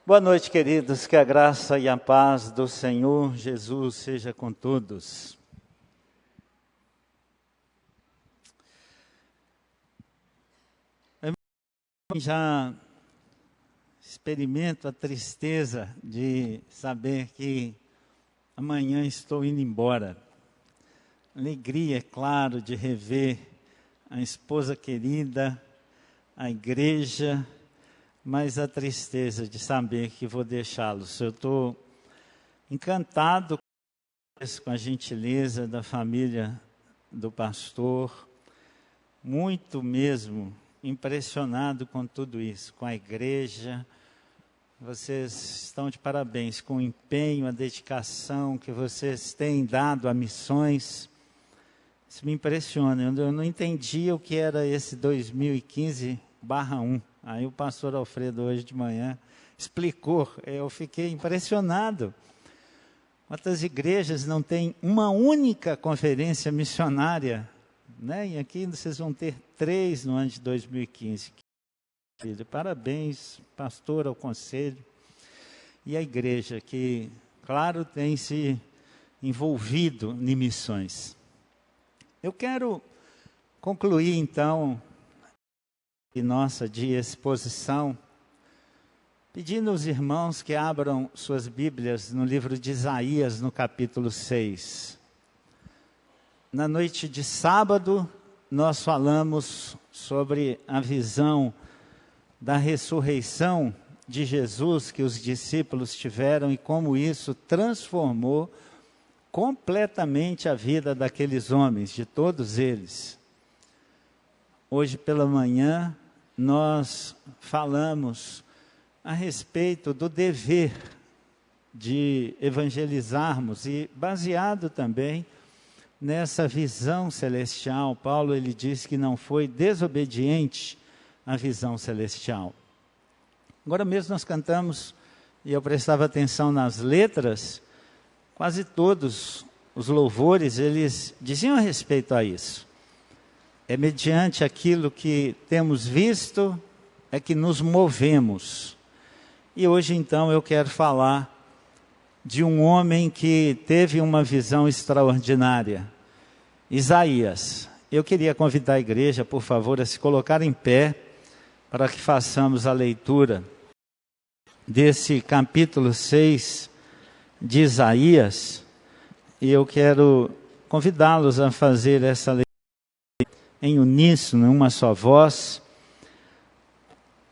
Boa noite, queridos, que a graça e a paz do Senhor Jesus seja com todos. Eu já experimento a tristeza de saber que amanhã estou indo embora. Alegria, é claro, de rever a esposa querida, a igreja, mas a tristeza de saber que vou deixá-los. Eu estou encantado com a gentileza da família do pastor, muito mesmo impressionado com tudo isso, com a igreja. Vocês estão de parabéns com o empenho, a dedicação que vocês têm dado a missões. Isso me impressiona. Eu não entendia o que era esse 2015/1. Aí o pastor Alfredo hoje de manhã explicou, eu fiquei impressionado. Quantas igrejas não têm uma única conferência missionária, né? E aqui vocês vão ter 3 no ano de 2015. Parabéns, pastor, ao conselho e à igreja, que, claro, tem se envolvido em missões. Eu quero concluir, então, nossa de exposição, pedindo aos irmãos que abram suas Bíblias no livro de Isaías, no capítulo 6. Na noite de sábado, nós falamos sobre a visão da ressurreição de Jesus que os discípulos tiveram e como isso transformou completamente a vida daqueles homens, de todos eles. Hoje pela manhã, nós falamos a respeito do dever de evangelizarmos e baseado também nessa visão celestial. Paulo, ele diz que não foi desobediente à visão celestial. Agora mesmo nós cantamos, e eu prestava atenção nas letras, quase todos os louvores, eles diziam a respeito a isso. É mediante aquilo que temos visto, é que nos movemos. E hoje, então, eu quero falar de um homem que teve uma visão extraordinária. Isaías. Eu queria convidar a igreja, por favor, a se colocar em pé, para que façamos a leitura desse capítulo 6 de Isaías. E eu quero convidá-los a fazer essa leitura em uníssono, em uma só voz.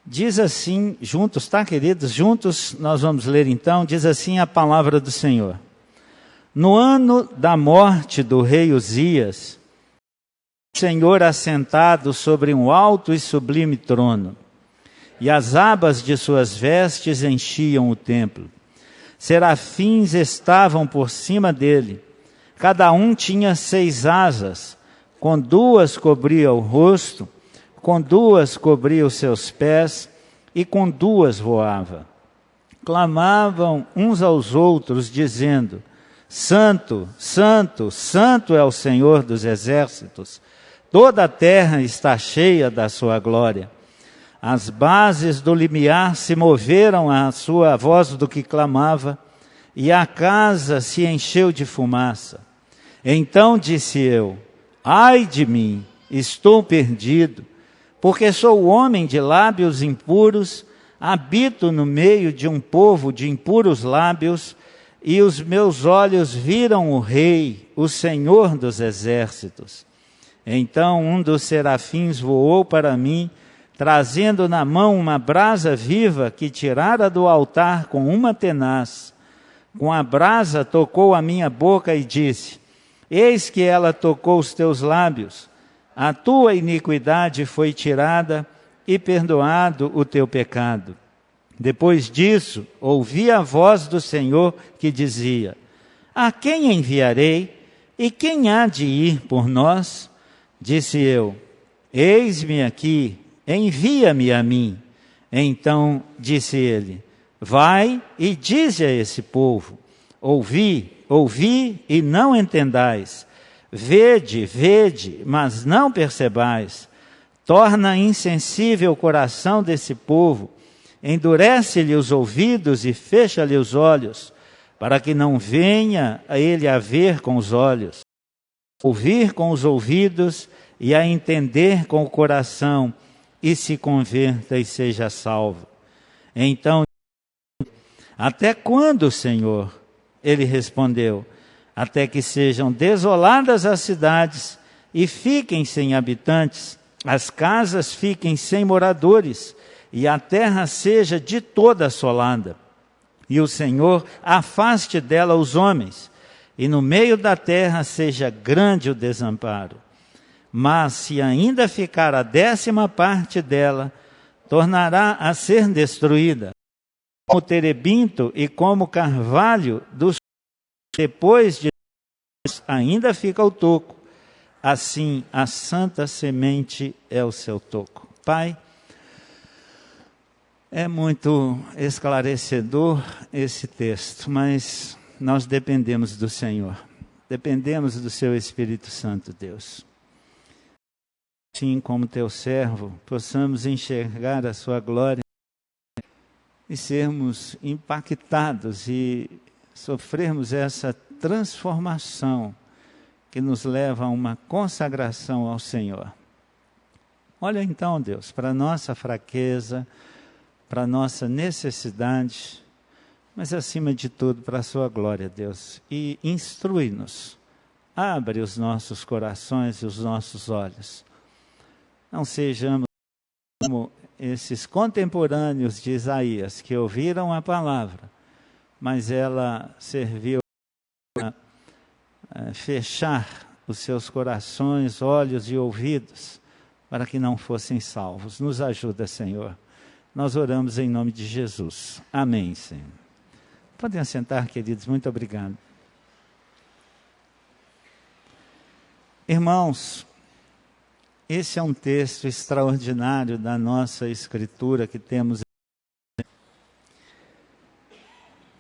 Diz assim, juntos, tá, queridos? Juntos nós vamos ler então. Diz assim a palavra do Senhor. No ano da morte do rei Uzias, o Senhor assentado sobre um alto e sublime trono, e as abas de suas vestes enchiam o templo. Serafins estavam por cima dele, cada um tinha 6 asas, com 2 cobria o rosto, com 2 cobria os seus pés, e com 2 voava. Clamavam uns aos outros, dizendo: Santo, Santo, Santo é o Senhor dos exércitos, toda a terra está cheia da sua glória. As bases do limiar se moveram à sua voz do que clamava, e a casa se encheu de fumaça. Então disse eu: Ai de mim, estou perdido, porque sou homem de lábios impuros, habito no meio de um povo de impuros lábios, e os meus olhos viram o Rei, o Senhor dos exércitos. Então um dos serafins voou para mim, trazendo na mão uma brasa viva que tirara do altar com uma tenaz. Com a brasa tocou a minha boca e disse: Eis que ela tocou os teus lábios, a tua iniquidade foi tirada e perdoado o teu pecado. Depois disso, ouvi a voz do Senhor que dizia: A quem enviarei? E quem há de ir por nós? Disse eu: Eis-me aqui, envia-me a mim. Então disse ele: Vai e dize a esse povo: Ouvi e não entendais. Vede, vede, mas não percebais. Torna insensível o coração desse povo endurece-lhe os ouvidos e fecha-lhe os olhos, para que não venha a ele a ver com os olhos, ouvir com os ouvidos e a entender com o coração, e se converta e seja salvo. Então, até quando, Senhor? Ele respondeu, até que sejam desoladas as cidades e fiquem sem habitantes, as casas fiquem sem moradores, e a terra seja de toda assolada. E o Senhor afaste dela os homens, e no meio da terra seja grande o desamparo. Mas se ainda ficar a 10ª parte dela, tornará a ser destruída, como terebinto e como carvalho dos depois de ainda fica o toco. Assim, a santa semente é o seu toco. Pai, é muito esclarecedor esse texto, mas nós dependemos do Senhor. Dependemos do seu Espírito Santo, Deus. Assim como teu servo, possamos enxergar a sua glória e sermos impactados e sofrermos essa transformação que nos leva a uma consagração ao Senhor. Olha então, Deus, para a nossa fraqueza, para a nossa necessidade, mas acima de tudo para a sua glória, Deus. E instrui-nos, abre os nossos corações e os nossos olhos. Não sejamos como esses contemporâneos de Isaías, que ouviram a palavra, mas ela serviu a fechar os seus corações, olhos e ouvidos, para que não fossem salvos. Nos ajuda, Senhor. Nós oramos em nome de Jesus. Amém, Senhor. Podem assentar, queridos. Muito obrigado. Irmãos, esse é um texto extraordinário da nossa Escritura que temos,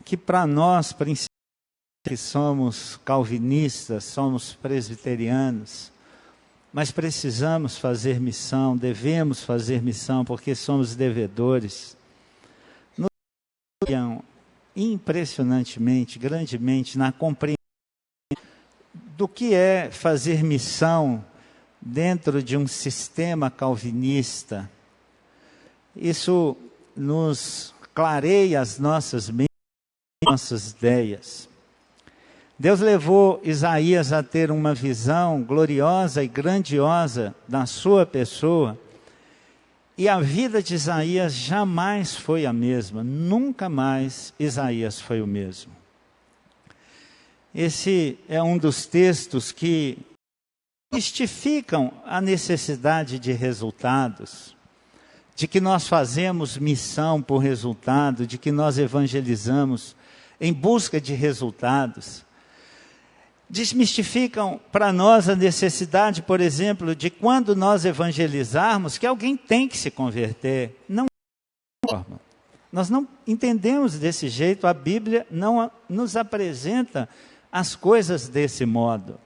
que para nós, principalmente, que somos calvinistas, somos presbiterianos, mas precisamos fazer missão, devemos fazer missão, porque somos devedores. Nos apoiam impressionantemente, grandemente, na compreensão do que é fazer missão dentro de um sistema calvinista. Isso nos clareia as nossas mentes, nossas ideias. Deus levou Isaías a ter uma visão gloriosa e grandiosa da sua pessoa, e a vida de Isaías jamais foi a mesma, nunca mais Isaías foi o mesmo. Esse é um dos textos que justificam a necessidade de resultados, de que nós fazemos missão por resultado, de que nós evangelizamos em busca de resultados. Desmistificam para nós a necessidade, por exemplo, de quando nós evangelizarmos, que alguém tem que se converter. Não é forma. Nós não entendemos desse jeito, a Bíblia não nos apresenta as coisas desse modo.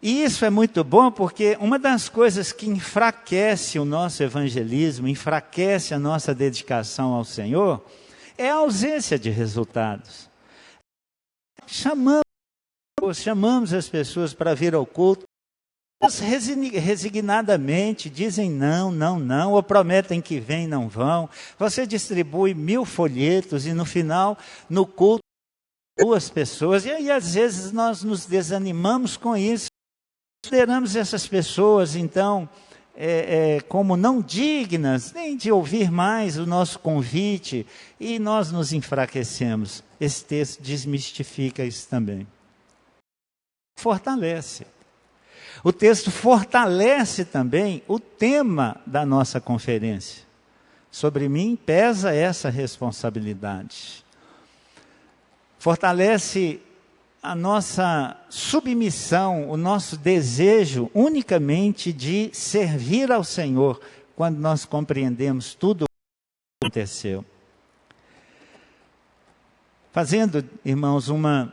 E isso é muito bom, porque uma das coisas que enfraquece o nosso evangelismo, enfraquece a nossa dedicação ao Senhor, é a ausência de resultados. Chamamos as pessoas para vir ao culto, resignadamente dizem não, ou prometem que vêm, não vão. Você distribui 1000 folhetos e no final, no culto, 2 pessoas. E aí às vezes nós nos desanimamos com isso. Consideramos essas pessoas, então, como não dignas nem de ouvir mais o nosso convite, e nós nos enfraquecemos. Esse texto desmistifica isso também. Fortalece. O texto fortalece também o tema da nossa conferência. Sobre mim pesa essa responsabilidade. Fortalece a nossa submissão, o nosso desejo unicamente de servir ao Senhor, quando nós compreendemos tudo o que aconteceu. Fazendo, irmãos, uma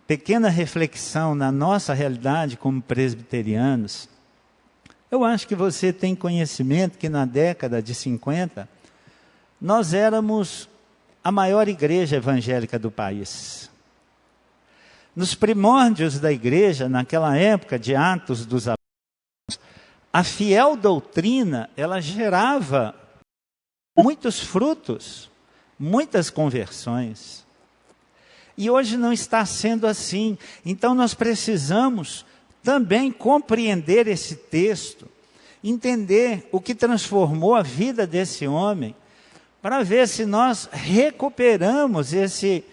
pequena reflexão na nossa realidade como presbiterianos, eu acho que você tem conhecimento que na década de 50, nós éramos a maior igreja evangélica do país. Nos primórdios da igreja, naquela época de Atos dos Apóstolos, a fiel doutrina, ela gerava muitos frutos, muitas conversões. E hoje não está sendo assim. Então nós precisamos também compreender esse texto, entender o que transformou a vida desse homem, para ver se nós recuperamos esse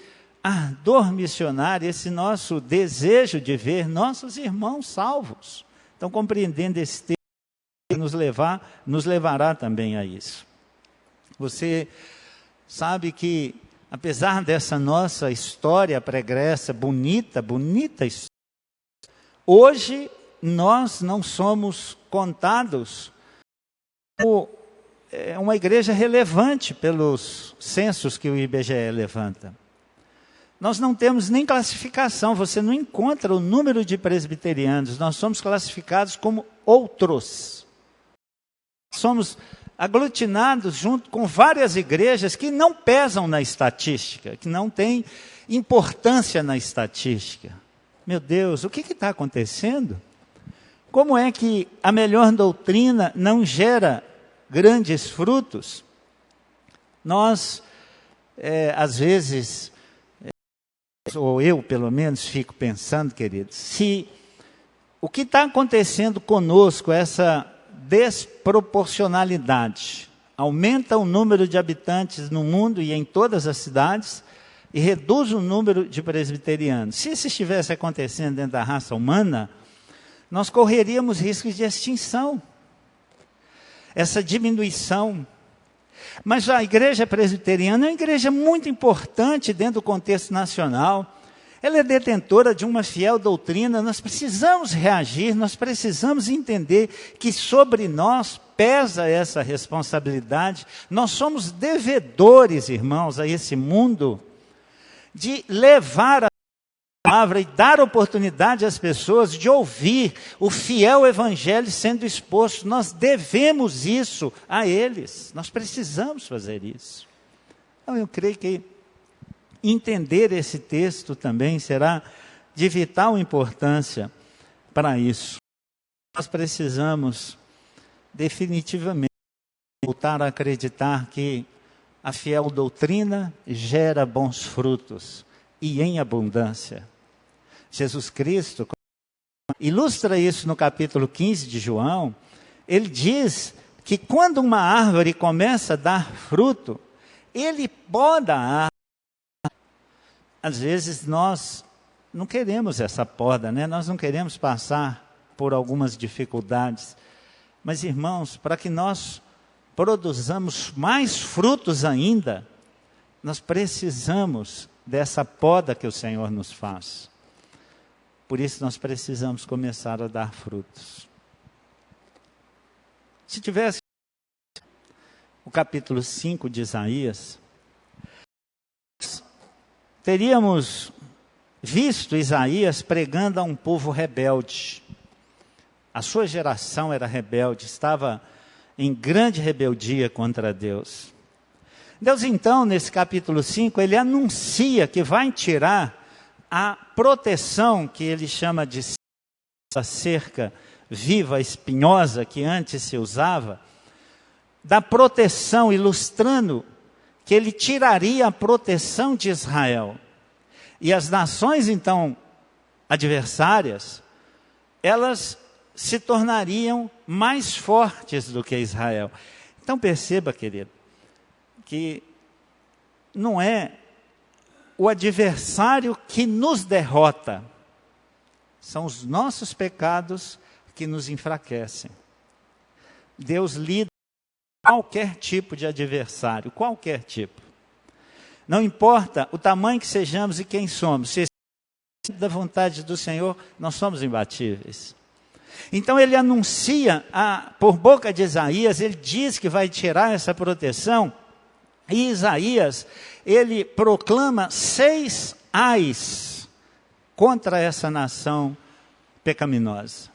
ardor missionário, esse nosso desejo de ver nossos irmãos salvos. Então, compreendendo esse texto, nos levará também a isso. Você sabe que, apesar dessa nossa história pregressa, bonita história, hoje nós não somos contados como uma igreja relevante pelos censos que o IBGE levanta. Nós não temos nem classificação, você não encontra o número de presbiterianos, nós somos classificados como outros. Somos aglutinados junto com várias igrejas que não pesam na estatística, que não têm importância na estatística. Meu Deus, o que está acontecendo? Como é que a melhor doutrina não gera grandes frutos? Nós, às vezes, ou eu pelo menos fico pensando, queridos, se o que está acontecendo conosco, essa desproporcionalidade, aumenta o número de habitantes no mundo e em todas as cidades, e reduz o número de presbiterianos. Se isso estivesse acontecendo dentro da raça humana, nós correríamos riscos de extinção. Essa diminuição. Mas a igreja presbiteriana é uma igreja muito importante dentro do contexto nacional. Ela é detentora de uma fiel doutrina. Nós precisamos reagir, nós precisamos entender que sobre nós pesa essa responsabilidade. Nós somos devedores, irmãos, a esse mundo, de levar a palavra e dar oportunidade às pessoas de ouvir o fiel evangelho sendo exposto. Nós devemos isso a eles. Nós precisamos fazer isso. Então, eu creio que entender esse texto também será de vital importância para isso. Nós precisamos definitivamente voltar a acreditar que a fiel doutrina gera bons frutos e em abundância. Jesus Cristo ilustra isso no capítulo 15 de João. Ele diz que quando uma árvore começa a dar fruto, ele poda a árvore. Às vezes nós não queremos essa poda, né? Nós não queremos passar por algumas dificuldades. Mas, irmãos, para que nós produzamos mais frutos ainda, nós precisamos dessa poda que o Senhor nos faz. Por isso nós precisamos começar a dar frutos. Se tivesse o capítulo 5 de Isaías, teríamos visto Isaías pregando a um povo rebelde. A sua geração era rebelde, estava em grande rebeldia contra Deus. Deus, então, nesse capítulo 5, ele anuncia que vai tirar a proteção que ele chama de cerca viva, espinhosa, que antes se usava, da proteção, ilustrando que ele tiraria a proteção de Israel. E as nações, então, adversárias, elas se tornariam mais fortes do que Israel. Então perceba, querido, que não é o adversário que nos derrota, são os nossos pecados que nos enfraquecem. Deus lida com qualquer tipo de adversário, qualquer tipo. Não importa o tamanho que sejamos e quem somos, se da vontade do Senhor, nós somos imbatíveis. Então ele anuncia, por boca de Isaías, ele diz que vai tirar essa proteção, e Isaías, ele proclama 6 ais contra essa nação pecaminosa.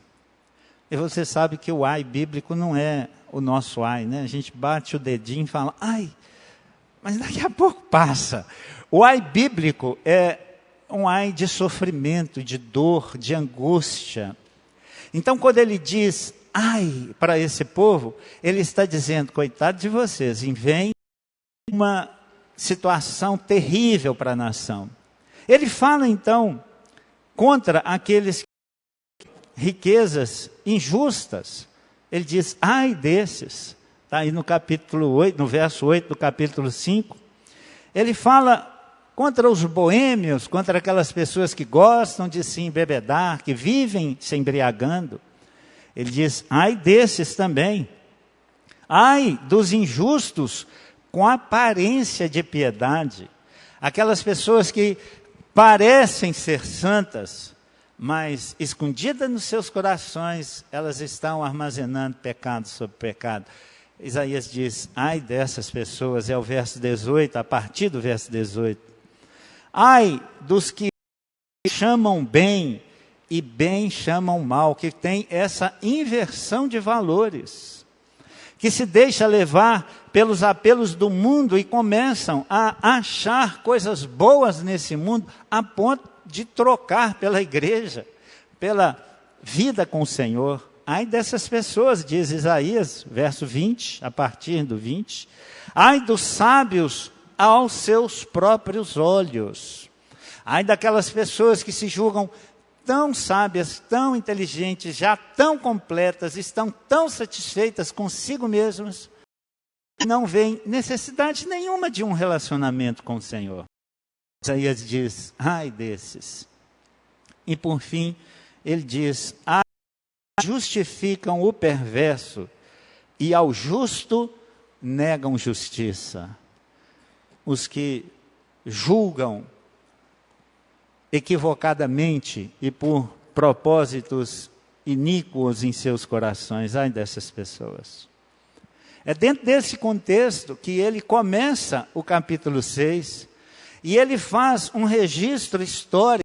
E você sabe que o ai bíblico não é o nosso ai, né? A gente bate o dedinho e fala, ai, mas daqui a pouco passa. O ai bíblico é um ai de sofrimento, de dor, de angústia. Então, quando ele diz ai para esse povo, ele está dizendo, coitado de vocês, vem uma situação terrível para a nação. Ele fala então contra aqueles riquezas injustas. Ele diz, ai desses, está aí no capítulo 8, no verso 8 do capítulo 5. Ele fala contra os boêmios, contra aquelas pessoas que gostam de se embebedar, que vivem se embriagando. Ele diz, ai desses também. Ai dos injustos com aparência de piedade. Aquelas pessoas que parecem ser santas, mas escondidas nos seus corações, elas estão armazenando pecado sobre pecado. Isaías diz, ai dessas pessoas, é o verso 18, a partir do verso 18. Ai dos que chamam bem e bem chamam mal, que tem essa inversão de valores, que se deixa levar pelos apelos do mundo e começam a achar coisas boas nesse mundo, a ponto de trocar pela igreja, pela vida com o Senhor. Ai dessas pessoas, diz Isaías, verso 20, a partir do 20. Ai dos sábios aos seus próprios olhos. Ai daquelas pessoas que se julgam tão sábias, tão inteligentes, já tão completas, estão tão satisfeitas consigo mesmas, não veem necessidade nenhuma de um relacionamento com o Senhor. Isaías diz, ai desses. E por fim, ele diz, ai, justificam o perverso e ao justo negam justiça. Os que julgam equivocadamente e por propósitos iníquos em seus corações, ai dessas pessoas. É dentro desse contexto que ele começa o capítulo 6, e ele faz um registro histórico,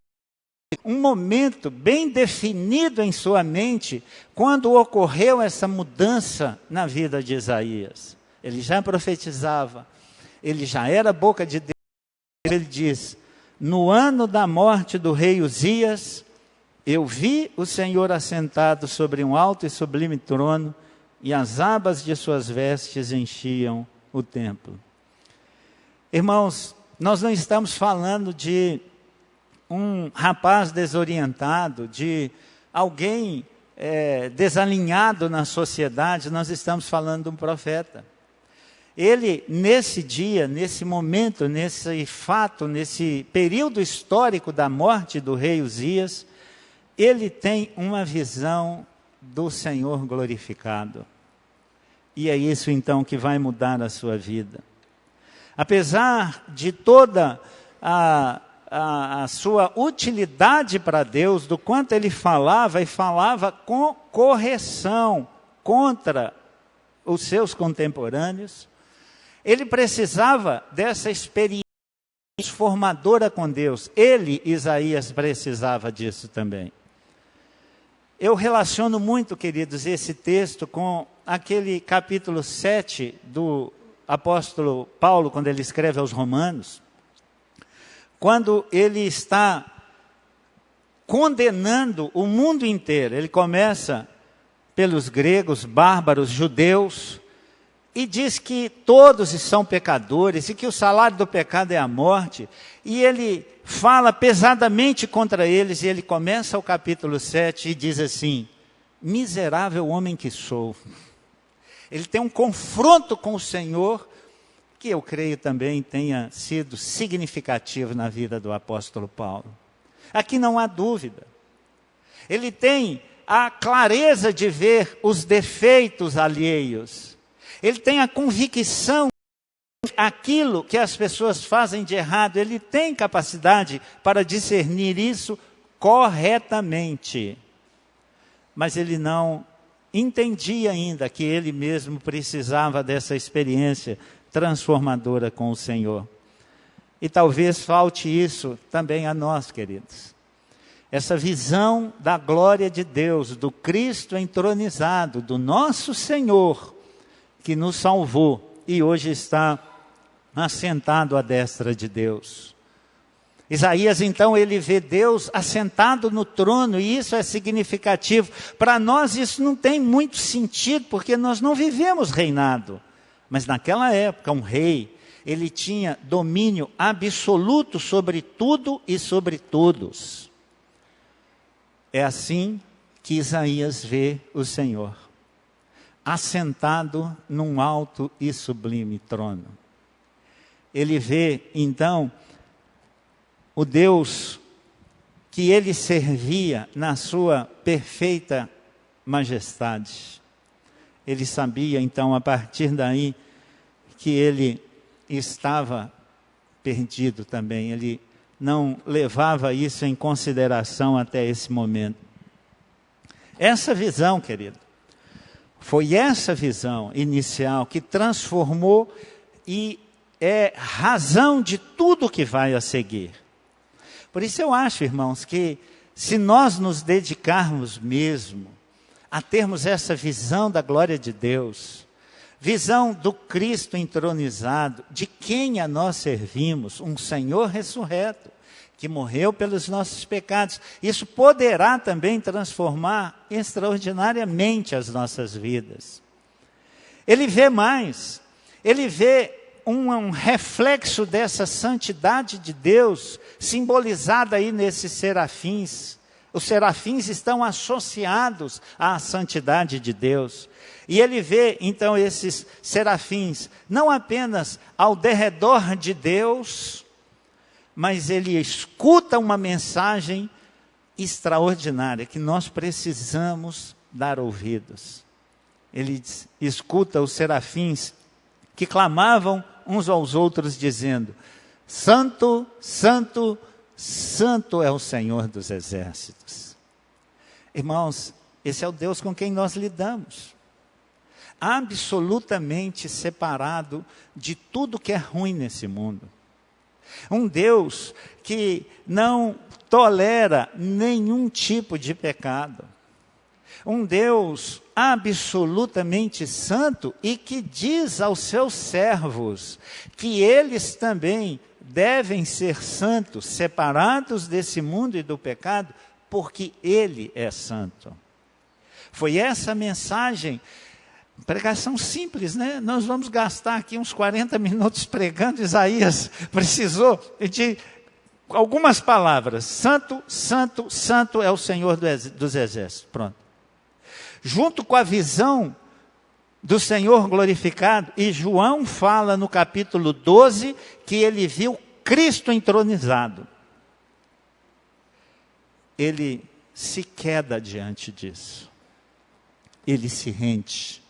um momento bem definido em sua mente, quando ocorreu essa mudança na vida de Isaías. Ele já profetizava, ele já era boca de Deus. Ele diz, no ano da morte do rei Uzias, eu vi o Senhor assentado sobre um alto e sublime trono, e as abas de suas vestes enchiam o templo. Irmãos, nós não estamos falando de um rapaz desorientado, de alguém desalinhado na sociedade, nós estamos falando de um profeta. Ele, nesse dia, nesse momento, nesse fato, nesse período histórico da morte do rei Uzias, ele tem uma visão do Senhor glorificado. E é isso então que vai mudar a sua vida. Apesar de toda a sua utilidade para Deus, do quanto ele falava, e falava com correção contra os seus contemporâneos, ele precisava dessa experiência transformadora com Deus. Ele, Isaías, precisava disso também. Eu relaciono muito, queridos, esse texto com aquele capítulo 7 do apóstolo Paulo, quando ele escreve aos Romanos, quando ele está condenando o mundo inteiro. Ele começa pelos gregos, bárbaros, judeus, e diz que todos são pecadores e que o salário do pecado é a morte. E ele fala pesadamente contra eles, e ele começa o capítulo 7 e diz assim, miserável homem que sou. Ele tem um confronto com o Senhor, que eu creio também tenha sido significativo na vida do apóstolo Paulo. Aqui não há dúvida. Ele tem a clareza de ver os defeitos alheios. Ele tem a convicção aquilo que as pessoas fazem de errado. Ele tem capacidade para discernir isso corretamente. Mas ele não entendia ainda que ele mesmo precisava dessa experiência transformadora com o Senhor. E talvez falte isso também a nós, queridos. Essa visão da glória de Deus, do Cristo entronizado, do nosso Senhor, que nos salvou e hoje está assentado à destra de Deus. Isaías, então, ele vê Deus assentado no trono, e isso é significativo. Para nós isso não tem muito sentido, porque nós não vivemos reinado. Mas naquela época, um rei, ele tinha domínio absoluto sobre tudo e sobre todos. É assim que Isaías vê o Senhor, assentado num alto e sublime trono. Ele vê, então, o Deus que ele servia na sua perfeita majestade. Ele sabia, então, a partir daí, que ele estava perdido também. Ele não levava isso em consideração até esse momento. Essa visão, querido, foi essa visão inicial que transformou e é razão de tudo que vai a seguir. Por isso eu acho, irmãos, que se nós nos dedicarmos mesmo a termos essa visão da glória de Deus, visão do Cristo entronizado, de quem a nós servimos, um Senhor ressurreto, que morreu pelos nossos pecados, isso poderá também transformar extraordinariamente as nossas vidas. Ele vê mais, ele vê um reflexo dessa santidade de Deus, simbolizada aí nesses serafins. Os serafins estão associados à santidade de Deus. E ele vê, então, esses serafins, não apenas ao derredor de Deus, mas ele escuta uma mensagem extraordinária, que nós precisamos dar ouvidos. Ele escuta os serafins que clamavam uns aos outros, dizendo: Santo, Santo, Santo é o Senhor dos exércitos. Irmãos, esse é o Deus com quem nós lidamos. Absolutamente separado de tudo que é ruim nesse mundo. Um Deus que não tolera nenhum tipo de pecado. Um Deus absolutamente santo e que diz aos seus servos que eles também devem ser santos, separados desse mundo e do pecado, porque Ele é santo. Foi essa mensagem, pregação simples, né? Nós vamos gastar aqui uns 40 minutos pregando. Isaías precisou de algumas palavras. Santo, Santo, Santo é o Senhor dos exércitos. Pronto. Junto com a visão do Senhor glorificado, e João fala no capítulo 12, que ele viu Cristo entronizado. Ele se queda diante disso. Ele se rende.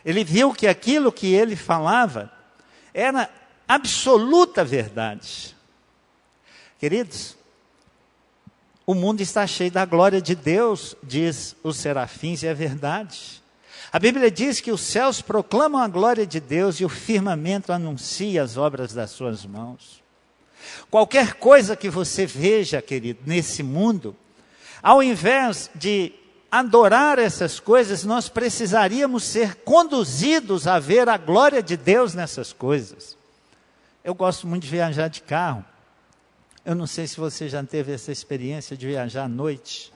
Ele viu que aquilo que ele falava era absoluta verdade. Queridos, o mundo está cheio da glória de Deus, diz os serafins, e é verdade. A Bíblia diz que os céus proclamam a glória de Deus e o firmamento anuncia as obras das suas mãos. Qualquer coisa que você veja, querido, nesse mundo, ao invés de adorar essas coisas, nós precisaríamos ser conduzidos a ver a glória de Deus nessas coisas. Eu gosto muito de viajar de carro. Eu não sei se você já teve essa experiência de viajar à noite.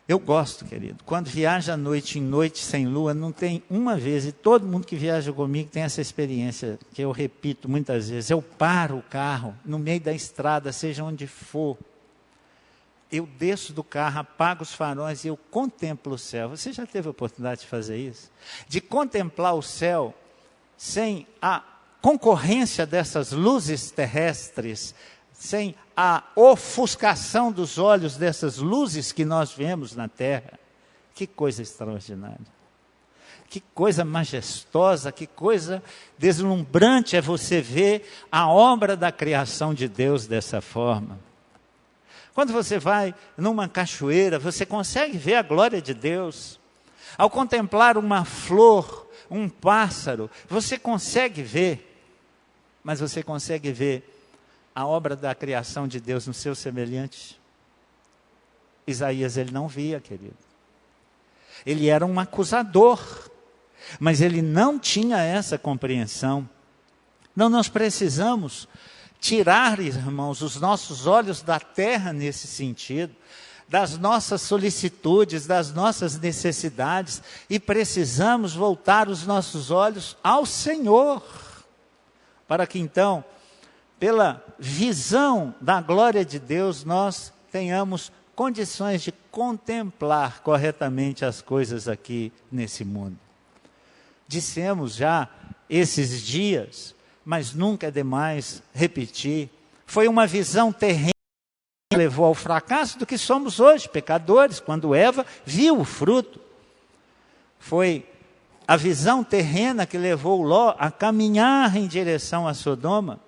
Eu gosto, querido. Quando viaja à noite, em noite sem lua, não tem uma vez, e todo mundo que viaja comigo tem essa experiência, que eu repito muitas vezes. Eu paro o carro no meio da estrada, seja onde for. Eu desço do carro, apago os faróis e eu contemplo o céu. Você já teve a oportunidade de fazer isso? De contemplar o céu sem a concorrência dessas luzes terrestres, sem a ofuscação dos olhos dessas luzes que nós vemos na terra. Que coisa extraordinária. Que coisa majestosa, que coisa deslumbrante é você ver a obra da criação de Deus dessa forma. Quando você vai numa cachoeira, você consegue ver a glória de Deus. Ao contemplar uma flor, um pássaro, você consegue ver, mas você consegue ver a obra da criação de Deus no seu semelhante? Isaías, ele não via, querido. Ele era um acusador, mas ele não tinha essa compreensão. Não nós precisamos tirar, irmãos, os nossos olhos da terra nesse sentido, das nossas solicitudes, das nossas necessidades, e precisamos voltar os nossos olhos ao Senhor, para que então, pela visão da glória de Deus, nós tenhamos condições de contemplar corretamente as coisas aqui nesse mundo. Dissemos já esses dias, mas nunca é demais repetir, foi uma visão terrena que levou ao fracasso do que somos hoje, pecadores, quando Eva viu o fruto. Foi a visão terrena que levou Ló a caminhar em direção a Sodoma.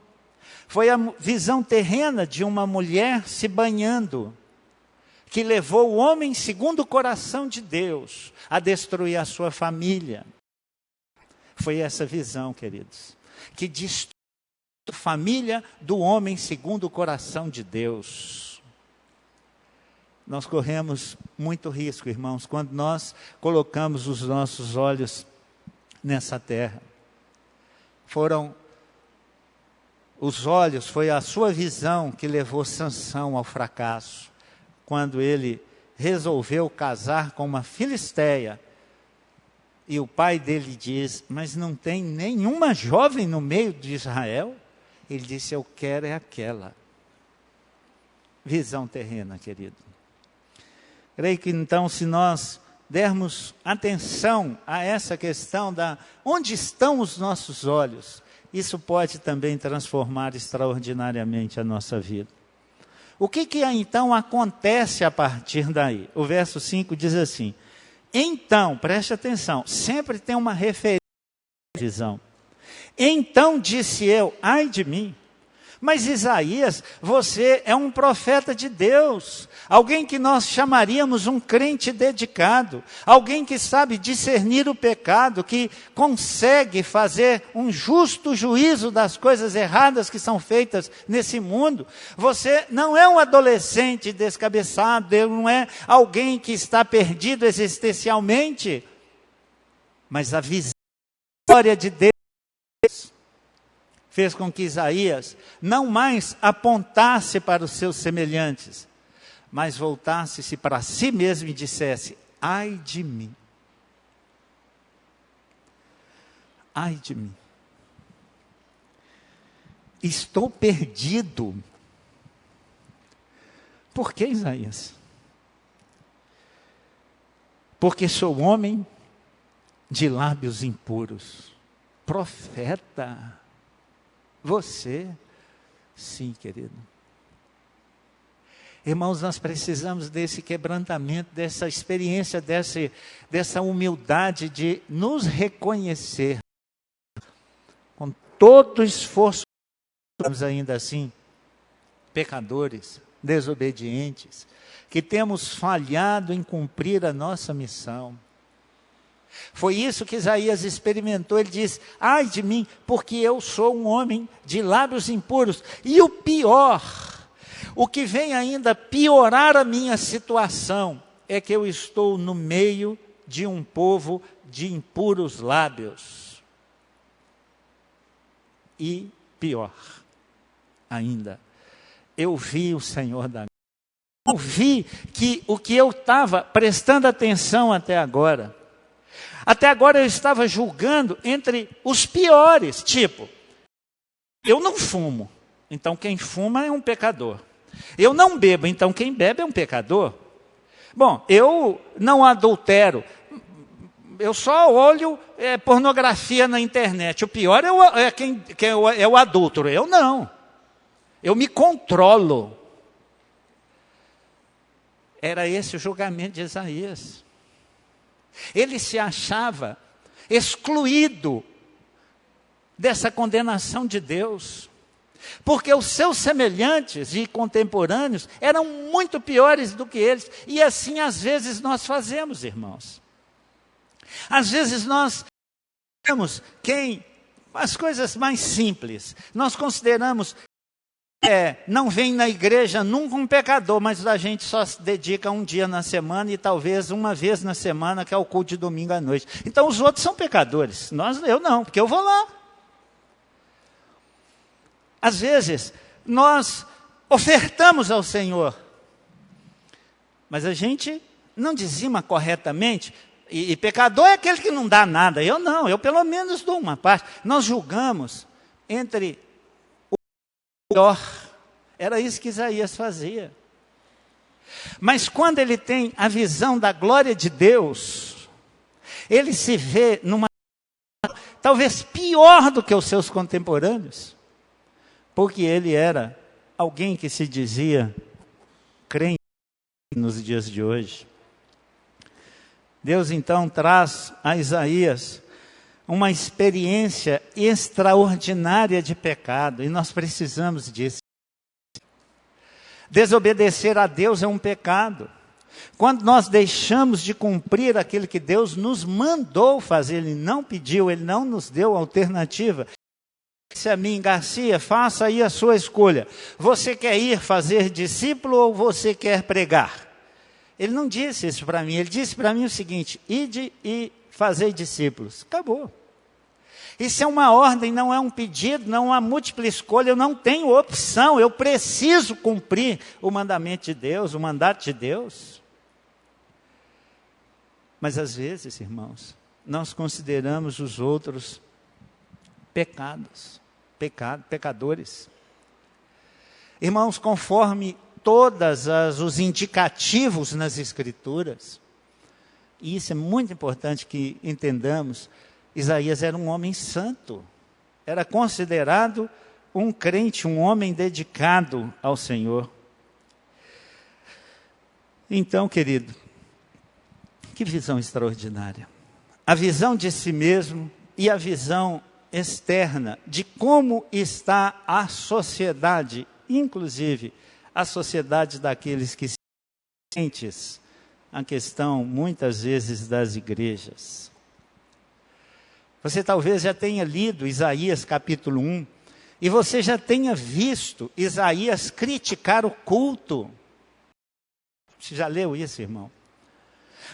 Foi a visão terrena de uma mulher se banhando, que levou o homem segundo o coração de Deus a destruir a sua família. Foi essa visão, queridos, que destruiu a família do homem segundo o coração de Deus. Nós corremos muito risco, irmãos, quando nós colocamos os nossos olhos nessa terra. Foi a sua visão que levou Sansão ao fracasso, quando ele resolveu casar com uma filisteia. E o pai dele diz, mas não tem nenhuma jovem no meio de Israel? Ele disse, eu quero é aquela. Visão terrena, querido. Creio que então, se nós dermos atenção a essa questão da onde estão os nossos olhos, isso pode também transformar extraordinariamente a nossa vida. O que então acontece a partir daí? O verso 5 diz assim, então, preste atenção, sempre tem uma referência à visão. Então disse eu, ai de mim, mas Isaías, você é um profeta de Deus, alguém que nós chamaríamos um crente dedicado, alguém que sabe discernir o pecado, que consegue fazer um justo juízo das coisas erradas que são feitas nesse mundo. Você não é um adolescente descabeçado, não é alguém que está perdido existencialmente, mas a visão da glória de Deus fez com que Isaías não mais apontasse para os seus semelhantes, mas voltasse-se para si mesmo e dissesse, ai de mim. Ai de mim. Estou perdido. Por que, Isaías? Porque sou homem de lábios impuros. Profeta. Você, sim, querido. Irmãos, nós precisamos desse quebrantamento, dessa experiência, dessa humildade de nos reconhecer com todo o esforço, somos ainda assim pecadores, desobedientes, que temos falhado em cumprir a nossa missão. Foi isso que Isaías experimentou. Ele diz, ai de mim, porque eu sou um homem de lábios impuros. E o pior, o que vem ainda piorar a minha situação, é que eu estou no meio de um povo de impuros lábios. E pior ainda, eu vi o Senhor da glória. Eu vi que o que eu estava prestando atenção até agora eu estava julgando entre os piores, tipo, eu não fumo, então quem fuma é um pecador. Eu não bebo, então quem bebe é um pecador. Bom, eu não adultero, eu só olho pornografia na internet. O pior é o adúltero, eu não. Eu me controlo. Era esse o julgamento de Isaías. Ele se achava excluído dessa condenação de Deus, porque os seus semelhantes e contemporâneos eram muito piores do que eles, e assim às vezes nós fazemos, irmãos. Às vezes nós temos as coisas mais simples, nós consideramos não vem na igreja nunca um pecador, mas a gente só se dedica um dia na semana e talvez uma vez na semana, que é o culto de domingo à noite. Então os outros são pecadores, eu não, porque eu vou lá. às vezes, nós ofertamos ao Senhor, mas a gente não dizima corretamente. E pecador é aquele que não dá nada. Eu não, eu pelo menos dou uma parte. Nós julgamos entre o melhor. Era isso que Isaías fazia. Mas quando ele tem a visão da glória de Deus, ele se vê numa talvez pior do que os seus contemporâneos, porque ele era alguém que se dizia crente nos dias de hoje. Deus então traz a Isaías uma experiência extraordinária de pecado, e nós precisamos disso. Desobedecer a Deus é um pecado. Quando nós deixamos de cumprir aquilo que Deus nos mandou fazer, Ele não pediu, Ele não nos deu alternativa. Disse a mim: Garcia, faça aí a sua escolha. Você quer ir fazer discípulo ou você quer pregar? Ele não disse isso para mim, ele disse para mim o seguinte: ide e fazei discípulos. Acabou. Isso é uma ordem, não é um pedido, não há múltipla escolha, eu não tenho opção, eu preciso cumprir o mandamento de Deus, o mandato de Deus. Mas às vezes, irmãos, nós consideramos os outros pecadores. Irmãos, conforme todos os indicativos nas Escrituras, e isso é muito importante que entendamos, Isaías era um homem santo, era considerado um crente, um homem dedicado ao Senhor. Então, querido, que visão extraordinária. A visão de si mesmo e a visão externa de como está a sociedade, inclusive a sociedade daqueles que se crentes, a questão muitas vezes das igrejas. Você talvez já tenha lido Isaías capítulo 1, e você já tenha visto Isaías criticar o culto. Você já leu isso, irmão?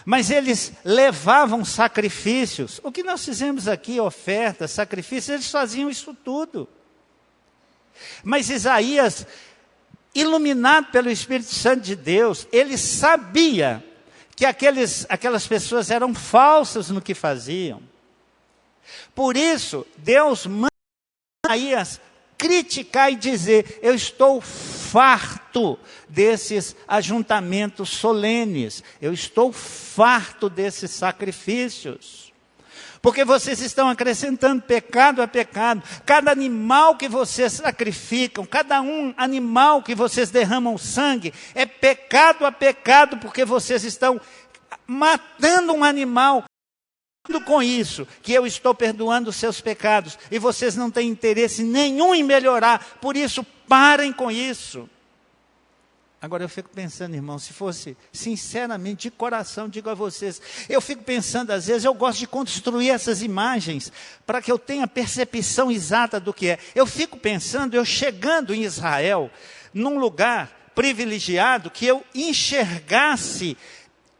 Mas eles levavam sacrifícios. O que nós fizemos aqui, ofertas, sacrifícios, eles faziam isso tudo. Mas Isaías, iluminado pelo Espírito Santo de Deus, ele sabia que aquelas pessoas eram falsas no que faziam. Por isso, Deus manda Isaías criticar e dizer: eu estou farto desses ajuntamentos solenes, eu estou farto desses sacrifícios, porque vocês estão acrescentando pecado a pecado. Cada animal que vocês sacrificam, cada animal que vocês derramam sangue, é pecado a pecado, porque vocês estão matando um animal. Com isso, que eu estou perdoando os seus pecados, e vocês não têm interesse nenhum em melhorar, por isso parem com isso. Agora eu fico pensando, irmão, se fosse sinceramente, de coração, digo a vocês, eu fico pensando, às vezes eu gosto de construir essas imagens, para que eu tenha percepção exata do que é. Eu fico pensando, eu chegando em Israel, num lugar privilegiado, que eu enxergasse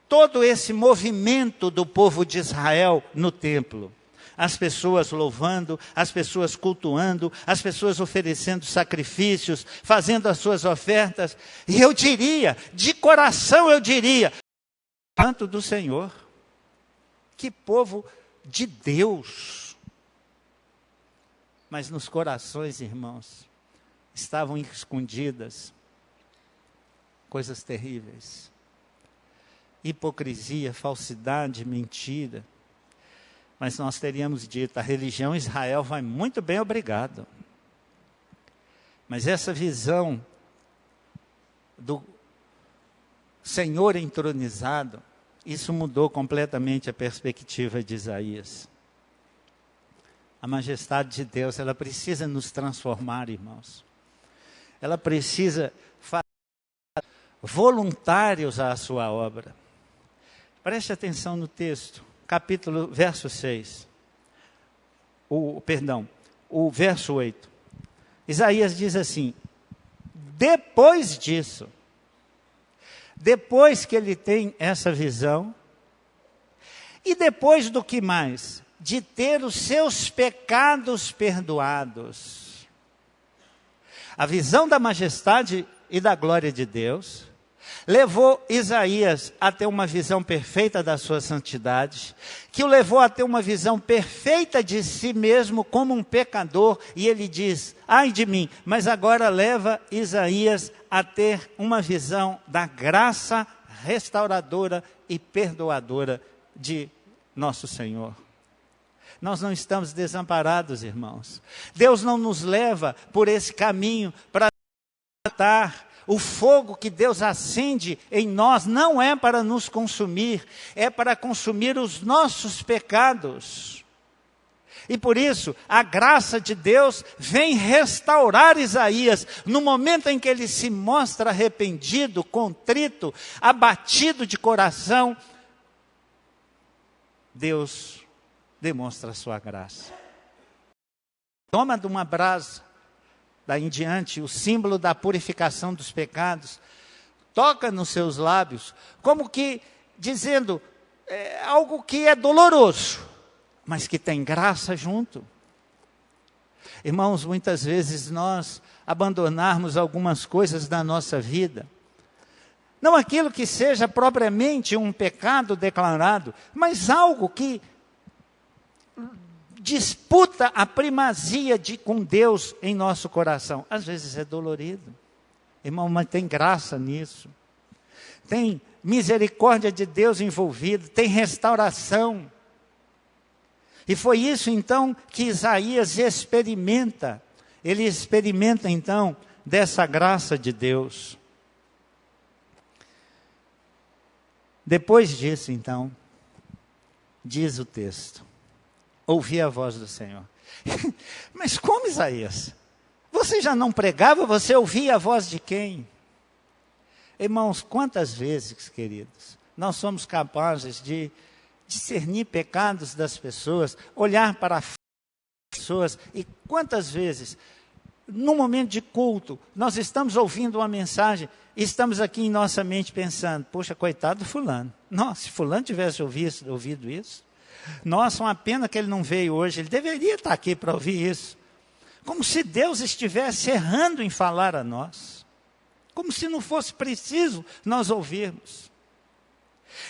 todo esse movimento do povo de Israel no templo. As pessoas louvando, as pessoas cultuando, as pessoas oferecendo sacrifícios, fazendo as suas ofertas. E eu diria, de coração eu diria, santo do Senhor. Que povo de Deus. Mas nos corações, irmãos, estavam escondidas coisas terríveis. Hipocrisia, falsidade, mentira. Mas nós teríamos dito, a religião Israel vai muito bem, obrigado. Mas essa visão do Senhor entronizado, isso mudou completamente a perspectiva de Isaías. A majestade de Deus, ela precisa nos transformar, irmãos. Ela precisa fazer voluntários à sua obra. Preste atenção no texto, verso 6. O verso 8. Isaías diz assim: depois disso, depois que ele tem essa visão, e depois do que mais? De ter os seus pecados perdoados. A visão da majestade e da glória de Deus levou Isaías a ter uma visão perfeita da sua santidade, que o levou a ter uma visão perfeita de si mesmo como um pecador, e ele diz, ai de mim, mas agora leva Isaías a ter uma visão da graça restauradora e perdoadora de nosso Senhor. Nós não estamos desamparados, irmãos. Deus não nos leva por esse caminho para matar. O fogo que Deus acende em nós não é para nos consumir, é para consumir os nossos pecados. E por isso, a graça de Deus vem restaurar Isaías, no momento em que ele se mostra arrependido, contrito, abatido de coração. Deus demonstra a sua graça. Toma de uma brasa, daí em diante, o símbolo da purificação dos pecados, toca nos seus lábios, como que dizendo, algo que é doloroso, mas que tem graça junto. Irmãos, muitas vezes nós abandonarmos algumas coisas da nossa vida, não aquilo que seja propriamente um pecado declarado, mas algo que disputa a primazia com Deus em nosso coração. Às vezes é dolorido. Irmão, mas tem graça nisso. Tem misericórdia de Deus envolvido, tem restauração. E foi isso então que Isaías experimenta. Ele experimenta então dessa graça de Deus. Depois disso então, diz o texto, ouvi a voz do Senhor. Mas como, Isaías? Você já não pregava, você ouvia a voz de quem? Irmãos, quantas vezes, queridos, nós somos capazes de discernir pecados das pessoas, olhar para as pessoas, e quantas vezes, no momento de culto, nós estamos ouvindo uma mensagem, e estamos aqui em nossa mente pensando, poxa, coitado do fulano. Nossa, se fulano tivesse ouvido isso, nossa, uma pena que ele não veio hoje, ele deveria estar aqui para ouvir isso. Como se Deus estivesse errando em falar a nós. Como se não fosse preciso nós ouvirmos.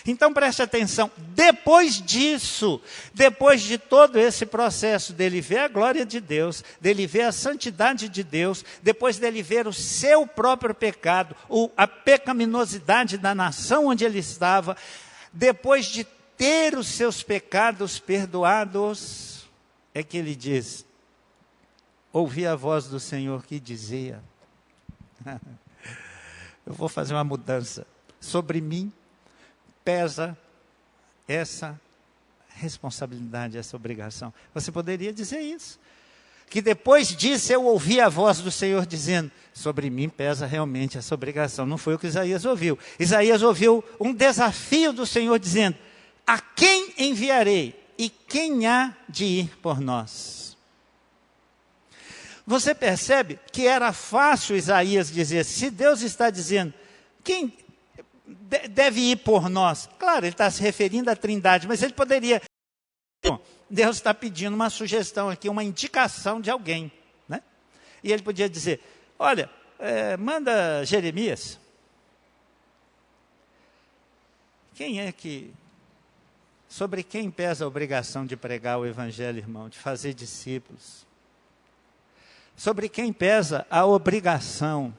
Então preste atenção, depois disso, depois de todo esse processo dele ver a glória de Deus, dele ver a santidade de Deus, depois dele ver o seu próprio pecado, a pecaminosidade da nação onde ele estava, depois de ter os seus pecados perdoados, é que ele diz, ouvi a voz do Senhor que dizia, eu vou fazer uma mudança, sobre mim pesa essa responsabilidade, essa obrigação. Você poderia dizer isso, que depois disso eu ouvi a voz do Senhor dizendo, sobre mim pesa realmente essa obrigação. Não foi o que Isaías ouviu. Isaías ouviu um desafio do Senhor dizendo, a quem enviarei e quem há de ir por nós? Você percebe que era fácil Isaías dizer, se Deus está dizendo, quem deve ir por nós? Claro, ele está se referindo à Trindade, mas ele poderia, Deus está pedindo uma sugestão aqui, uma indicação de alguém, né? E ele podia dizer, olha, manda Jeremias. Quem é que... Sobre quem pesa a obrigação de pregar o Evangelho, irmão, de fazer discípulos? Sobre quem pesa a obrigação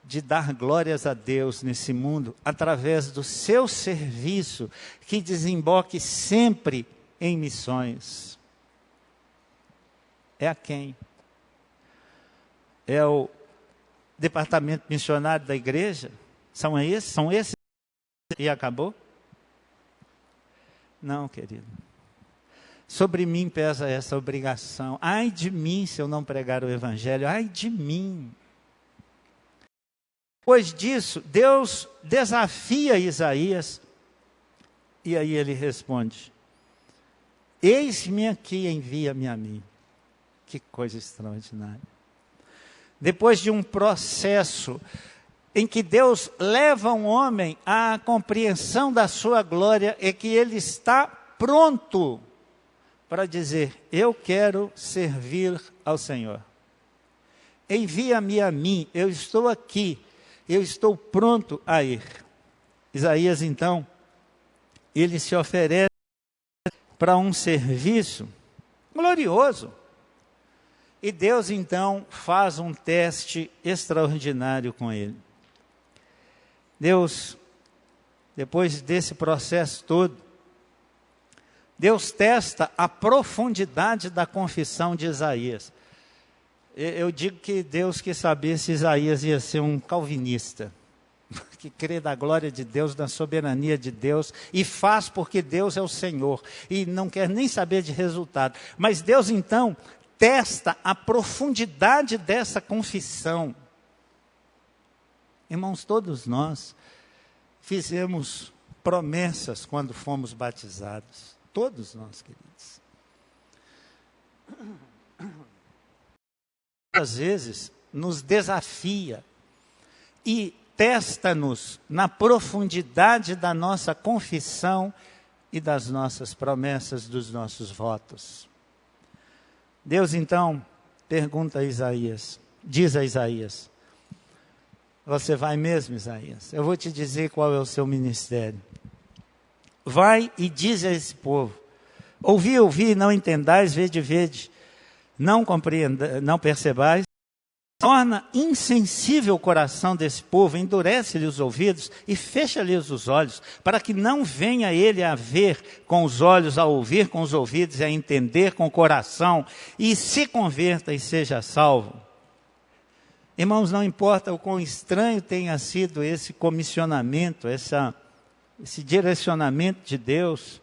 de dar glórias a Deus nesse mundo, através do seu serviço, que desemboque sempre em missões? É a quem? É o departamento missionário da igreja? São esses? E acabou? Não, querido. Sobre mim pesa essa obrigação. Ai de mim se eu não pregar o Evangelho. Ai de mim. Depois disso, Deus desafia Isaías. E aí ele responde, eis-me aqui, envia-me a mim. Que coisa extraordinária. Depois de um processo em que Deus leva um homem à compreensão da sua glória, é que ele está pronto para dizer, eu quero servir ao Senhor. envia-me a mim, eu estou aqui, eu estou pronto a ir. Isaías, então, ele se oferece para um serviço glorioso. E Deus, então, faz um teste extraordinário com ele. Deus, depois desse processo todo, Deus testa a profundidade da confissão de Isaías. Eu digo que Deus quis saber se Isaías ia ser um calvinista, que crê na glória de Deus, na soberania de Deus, e faz porque Deus é o Senhor, e não quer nem saber de resultado. Mas Deus, então, testa a profundidade dessa confissão. Irmãos, todos nós fizemos promessas quando fomos batizados. Todos nós, queridos. Às vezes, nos desafia e testa-nos na profundidade da nossa confissão e das nossas promessas, dos nossos votos. Deus, então, pergunta a Isaías, diz a Isaías: você vai mesmo, Isaías? Eu vou te dizer qual é o seu ministério. Vai e diz a esse povo: ouvi, ouvi, não entendais, vede, vede, não compreendais, não percebais. Torna insensível o coração desse povo, endurece-lhe os ouvidos e fecha-lhes os olhos, para que não venha ele a ver com os olhos, a ouvir com os ouvidos e a entender com o coração, e se converta e seja salvo. Irmãos, não importa o quão estranho tenha sido esse comissionamento, esse direcionamento de Deus,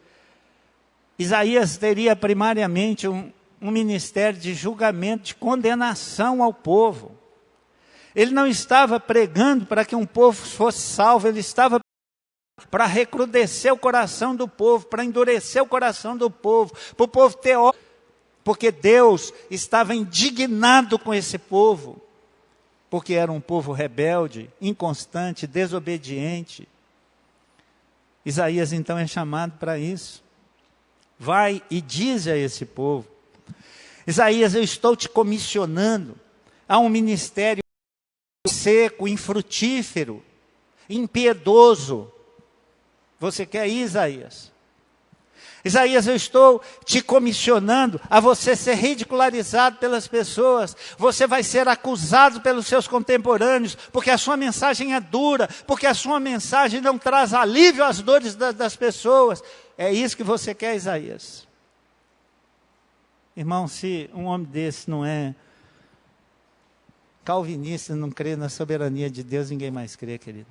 Isaías teria primariamente um ministério de julgamento, de condenação ao povo. Ele não estava pregando para que um povo fosse salvo, ele estava para recrudescer o coração do povo, para endurecer o coração do povo, para o povo ter ódio, porque Deus estava indignado com esse povo, porque era um povo rebelde, inconstante, desobediente. Isaías então é chamado para isso. Vai e diz a esse povo: Isaías, eu estou te comissionando a um ministério seco, infrutífero, impiedoso. Você quer ir, Isaías? Isaías, eu estou te comissionando a você ser ridicularizado pelas pessoas. Você vai ser acusado pelos seus contemporâneos, porque a sua mensagem é dura, porque a sua mensagem não traz alívio às dores das pessoas. É isso que você quer, Isaías? Irmão, se um homem desse não é calvinista, não crê na soberania de Deus, ninguém mais crê, querido.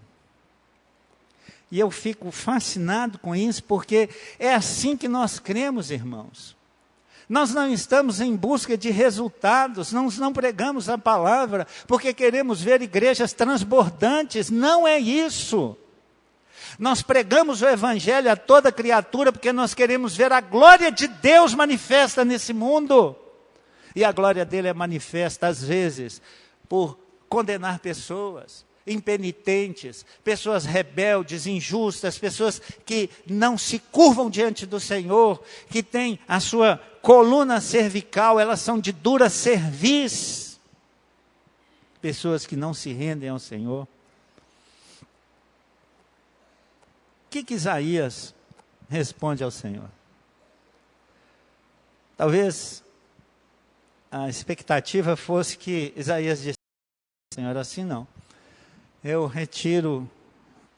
E eu fico fascinado com isso, porque é assim que nós cremos, irmãos. Nós não estamos em busca de resultados, nós não pregamos a palavra porque queremos ver igrejas transbordantes, não é isso. Nós pregamos o evangelho a toda criatura porque nós queremos ver a glória de Deus manifesta nesse mundo. E a glória dele é manifesta às vezes por condenar pessoas impenitentes, pessoas rebeldes, injustas, pessoas que não se curvam diante do Senhor, que têm a sua coluna cervical, elas são de dura cerviz. Pessoas que não se rendem ao Senhor. O que Isaías responde ao Senhor? Talvez a expectativa fosse que Isaías disse: Senhor, assim não. Eu retiro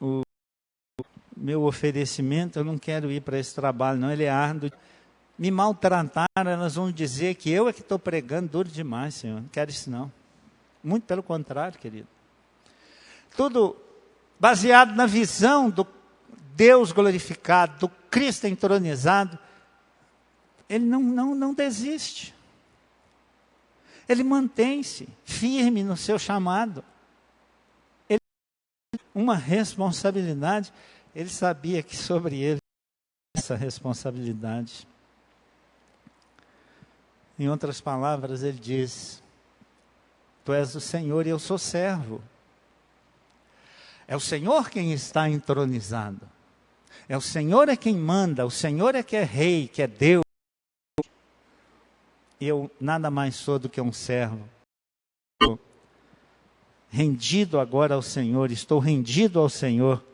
o meu oferecimento, eu não quero ir para esse trabalho, não, ele é árduo. Me maltrataram, elas vão dizer que eu é que estou pregando duro demais, Senhor. Não quero isso não. Muito pelo contrário, querido. Tudo baseado na visão do Deus glorificado, do Cristo entronizado. Ele não desiste. Ele mantém-se firme no seu chamado. Ele tem uma responsabilidade. Ele sabia que sobre ele essa responsabilidade. Em outras palavras, ele diz: Tu és o Senhor e eu sou servo. É o Senhor quem está entronizado. É o Senhor é quem manda, o Senhor é que é rei, que é Deus. Eu nada mais sou do que um servo. rendido agora ao Senhor, estou rendido ao Senhor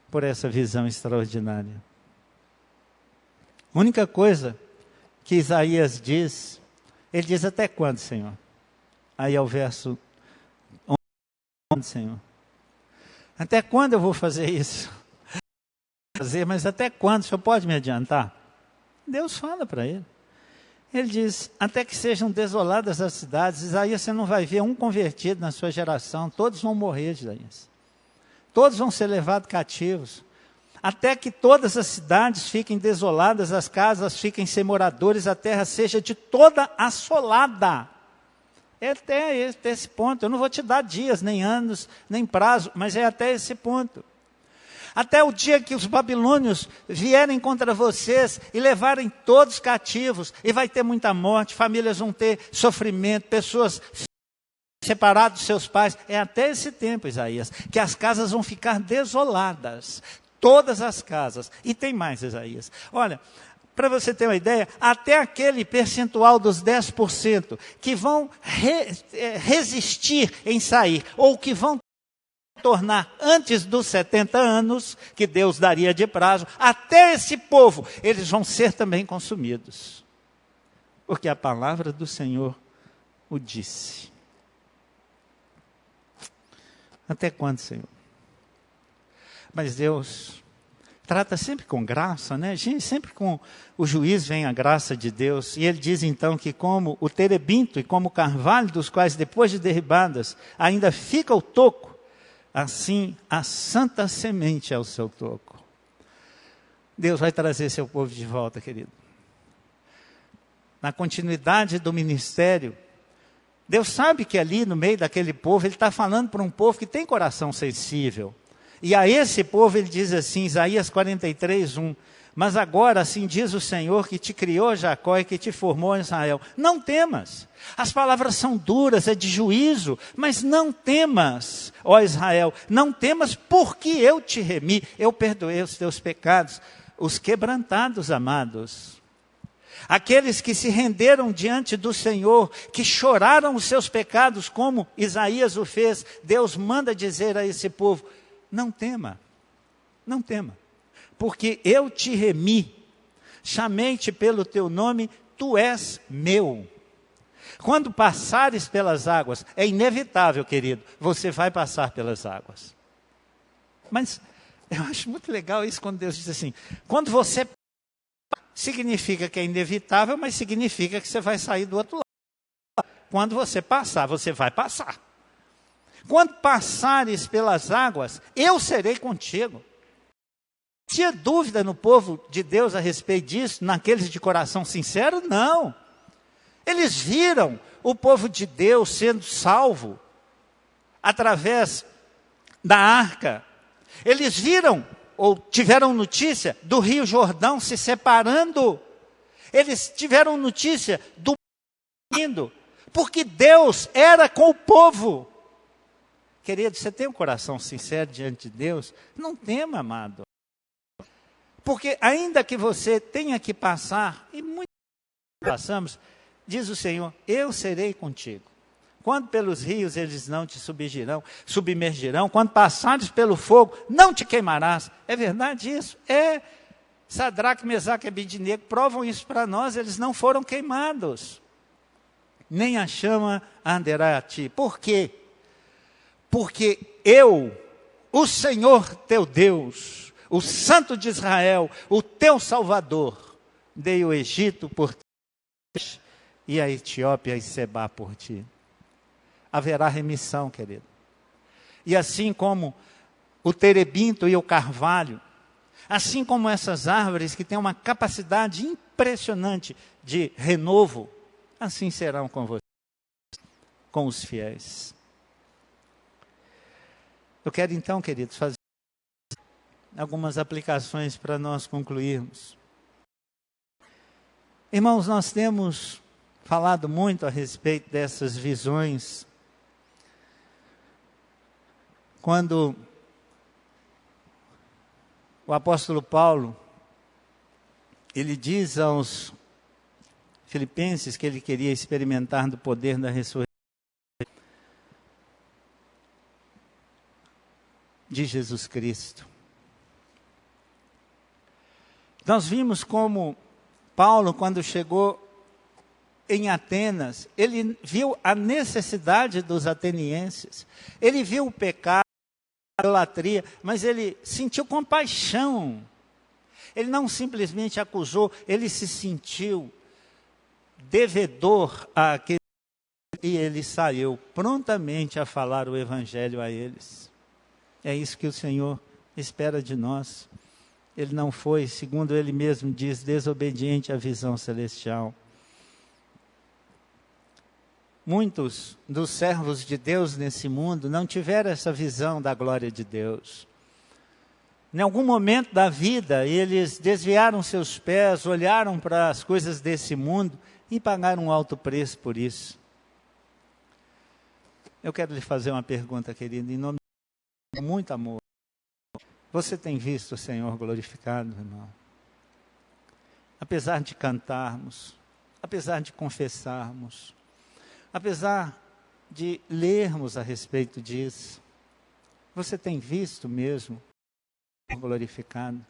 por essa visão extraordinária. A única coisa que Isaías diz, ele diz: até quando, Senhor? Aí é o verso 11, Senhor. Até quando eu vou fazer isso? Mas até quando? O Senhor pode me adiantar? Deus fala para ele. Ele diz: até que sejam desoladas as cidades. Isaías, você não vai ver um convertido na sua geração. Todos vão morrer, Isaías. Todos vão ser levados cativos. Até que todas as cidades fiquem desoladas, as casas fiquem sem moradores, a terra seja de toda assolada. É até esse ponto. Eu não vou te dar dias, nem anos, nem prazo, mas é até esse ponto. Até o dia que os babilônios vierem contra vocês e levarem todos cativos, e vai ter muita morte, famílias vão ter sofrimento, pessoas separadas dos seus pais. É até esse tempo, Isaías, que as casas vão ficar desoladas. Todas as casas. E tem mais, Isaías. Olha, para você ter uma ideia, até aquele percentual dos 10% que vão resistir em sair, ou que vão tornar antes dos 70 anos, que Deus daria de prazo, até esse povo, eles vão ser também consumidos. Porque a palavra do Senhor o disse. Até quando, Senhor? Mas Deus trata sempre com graça, né? Sempre com o juiz vem a graça de Deus. E ele diz então que como o terebinto e como o carvalho, dos quais depois de derribadas ainda fica o toco, assim a santa semente é o seu toco. Deus vai trazer seu povo de volta, querido. Na continuidade do ministério, Deus sabe que ali no meio daquele povo, Ele está falando para um povo que tem coração sensível. E a esse povo Ele diz assim, Isaías 43, 1, mas agora assim diz o Senhor que te criou, Jacó, e que te formou, Israel. Não temas. As palavras são duras, é de juízo, mas não temas, ó Israel, não temas, porque eu te remi, eu perdoei os teus pecados, os quebrantados, amados. Aqueles que se renderam diante do Senhor, que choraram os seus pecados, como Isaías o fez, Deus manda dizer a esse povo: não tema, não tema, porque eu te remi, chamei-te pelo teu nome, tu és meu. Quando passares pelas águas, é inevitável, querido, você vai passar pelas águas. Mas eu acho muito legal isso quando Deus diz assim, quando você significa que é inevitável, mas significa que você vai sair do outro lado. Quando você passar, você vai passar. Quando passares pelas águas, eu serei contigo. Tinha dúvida no povo de Deus a respeito disso, naqueles de coração sincero? Não. Eles viram o povo de Deus sendo salvo através da arca. Eles viram ou tiveram notícia do Rio Jordão se separando. Eles tiveram notícia do indo, porque Deus era com o povo. Querido, você tem um coração sincero diante de Deus? Não tema, amado. Porque ainda que você tenha que passar, e muito passamos, diz o Senhor, eu serei contigo. Quando pelos rios eles não te submergirão, quando passares pelo fogo, não te queimarás. É verdade isso? É. Sadraque, Mesaque e Abednego provam isso para nós, eles não foram queimados. Nem a chama arderá a ti. Por quê? Porque eu, o Senhor teu Deus, o Santo de Israel, o teu Salvador, dei o Egito por ti e a Etiópia e Sebá por ti. Haverá remissão, querido. E assim como o terebinto e o carvalho, assim como essas árvores que têm uma capacidade impressionante de renovo, assim serão com vocês, com os fiéis. Eu quero então, queridos, fazer algumas aplicações para nós concluirmos. Irmãos, nós temos falado muito a respeito dessas visões. Quando o apóstolo Paulo, ele diz aos Filipenses que ele queria experimentar do poder da ressurreição, de Jesus Cristo. Nós vimos como Paulo, quando chegou em Atenas, ele viu a necessidade dos atenienses, ele viu o pecado, a idolatria, mas ele sentiu compaixão. Ele não simplesmente acusou, ele se sentiu devedor àquele, e ele saiu prontamente a falar o evangelho a eles. É isso que o Senhor espera de nós. Ele não foi, segundo ele mesmo diz, desobediente à visão celestial. Muitos dos servos de Deus nesse mundo não tiveram essa visão da glória de Deus. Em algum momento da vida, eles desviaram seus pés, olharam para as coisas desse mundo e pagaram um alto preço por isso. Eu quero lhe fazer uma pergunta, querido, em nome de muito amor. Você tem visto o Senhor glorificado, irmão? Apesar de cantarmos, apesar de confessarmos, apesar de lermos a respeito disso, você tem visto mesmo o Senhor glorificado?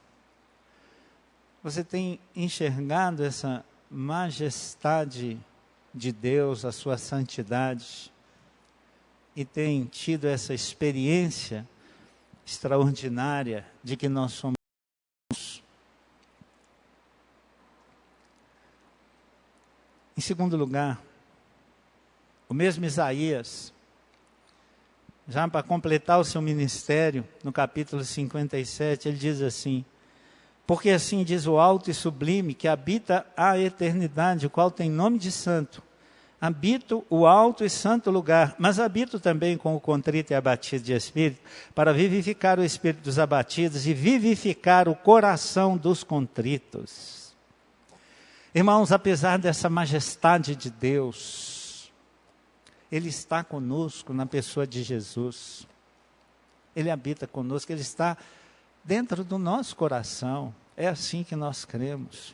Você tem enxergado essa majestade de Deus, a sua santidade, e tem tido essa experiência extraordinária de que nós somos. Em segundo lugar, o mesmo Isaías, já para completar o seu ministério, no capítulo 57, ele diz assim: porque assim diz o alto e sublime, que habita a eternidade, o qual tem nome de santo. Habito o alto e santo lugar, mas habito também com o contrito e abatido de espírito, para vivificar o espírito dos abatidos e vivificar o coração dos contritos. Irmãos, apesar dessa majestade de Deus, Ele está conosco na pessoa de Jesus. Ele habita conosco, Ele está dentro do nosso coração. É assim que nós cremos.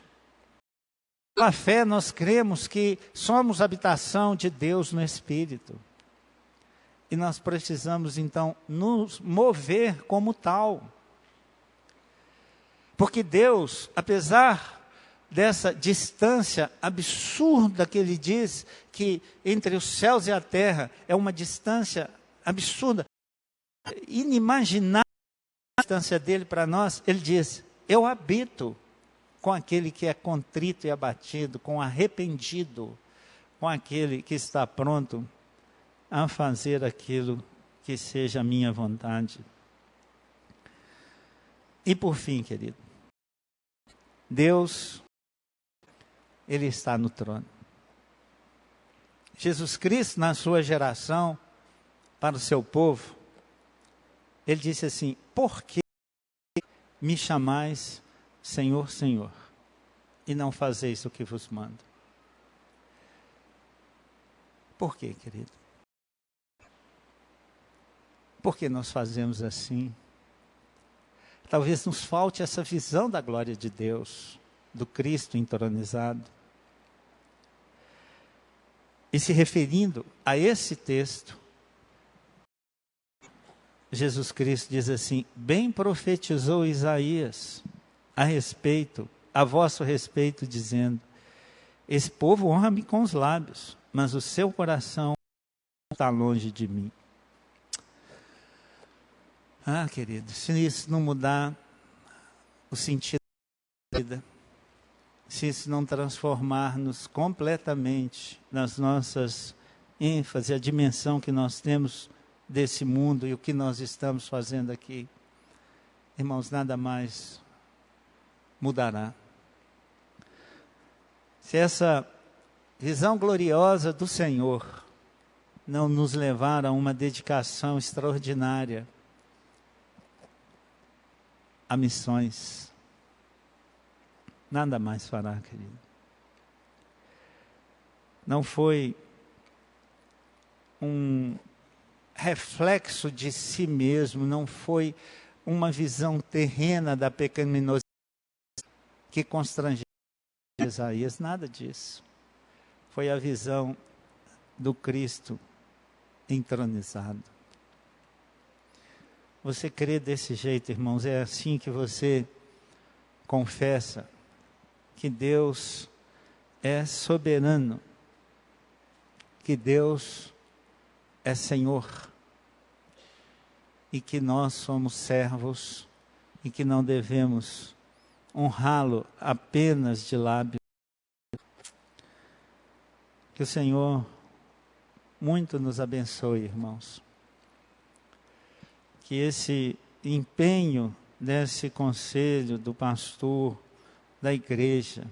Pela fé, nós cremos que somos habitação de Deus no Espírito. E nós precisamos, então, nos mover como tal. Porque Deus, apesar dessa distância absurda que Ele diz, que entre os céus e a terra é uma distância absurda, inimaginável a distância dele para nós, Ele diz: eu habito com aquele que é contrito e abatido, com arrependido, com aquele que está pronto a fazer aquilo que seja a minha vontade. E por fim, querido, Deus, Ele está no trono. Jesus Cristo, na sua geração, para o seu povo, Ele disse assim: por que me chamais Senhor, Senhor, e não fazeis o que vos mando? Por quê, querido? Por que nós fazemos assim? Talvez nos falte essa visão da glória de Deus, do Cristo entronizado. E se referindo a esse texto, Jesus Cristo diz assim: bem profetizou Isaías a vosso respeito, dizendo: esse povo honra-me com os lábios, mas o seu coração está longe de mim. Ah, querido, se isso não mudar o sentido da vida, se isso não transformar-nos completamente nas nossas ênfases, a dimensão que nós temos desse mundo e o que nós estamos fazendo aqui, irmãos, nada mais mudará. Se essa visão gloriosa do Senhor não nos levar a uma dedicação extraordinária a missões, nada mais fará, querido. Não foi um reflexo de si mesmo, não foi uma visão terrena da pecaminosidade que constrangeu Isaías, nada disso. Foi a visão do Cristo entronizado. Você crê desse jeito, irmãos? É assim que você confessa que Deus é soberano, que Deus é Senhor e que nós somos servos e que não devemos honrá-lo apenas de lábios. Que o Senhor muito nos abençoe, irmãos. Que esse empenho desse conselho do pastor, da igreja,